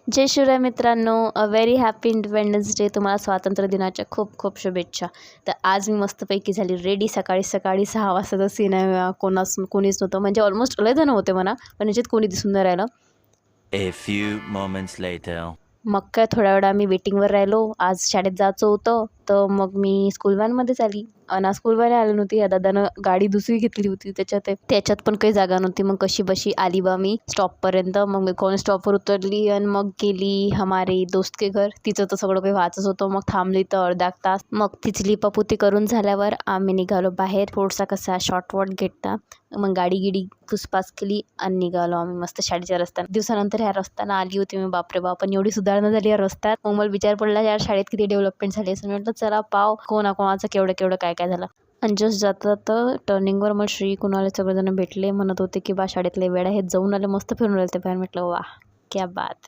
जय शिवराय मित्रांनो, a very happy independence day. तुम्हाला स्वातंत्र्य दिनाच्या खूप खूप शुभेच्छा. तर आज मी मस्तपैकी झाली रेडी. सकाळी सकाळी 6 वाजताचा सीन आहे. कोणीच नव्हतं, म्हणजे ऑलमोस्ट लय जण होते म्हणा, पण याच्यात कोणी दिसून नाही राहिलं. A few moments later. मग काय थोड्या वेळ आम्ही वेटिंगवर राहिलो. आज शाळेत जायचं होतं, तर मग मी स्कूल व्हॅनमध्येच आली. आणि स्कूल व्हॅन आली नव्हती. या दादानं गाडी दुसरी घेतली होती, त्याच्यात पण काही जागा नव्हती. मग कशी बशी आली बा मी स्टॉपपर्यंत. मग मी कॉलेज स्टॉपवर उतरली आणि मग गेली हमारे दोस्त के घर. तिचं तर सगळं काही व्हायचंच होतं. मग थांबली तर अर्धा तास. मग तिची लिपापुती करून झाल्यावर आम्ही निघालो बाहेर. थोडासा कसा शॉर्टकट घेतला. मग गाडी गिडी पुसपास केली आणि निघालो आम्ही मस्त शाळेच्या रस्त्याने. दिवसानंतर ह्या रस्त्यानं आली होती मी. बापरे बाप, पण एवढी सुधारणा झाली या रस्त्यात. मग मला विचार पडला, यार शाळेत किती डेव्हलपमेंट झाली असं. म्हटलं चला पाव कोणाकोणाचं केवढं केवढं काय काय झालं. आणि जस्ट जाता तर टर्निंगवर मग श्री कुणाले सगळेजण भेटले. म्हणत होते की बा शाळेतले वेळ आहेत, जाऊन आले, मस्त फिरून राहिले ते बाहेर. म्हटलं वा क्या बात.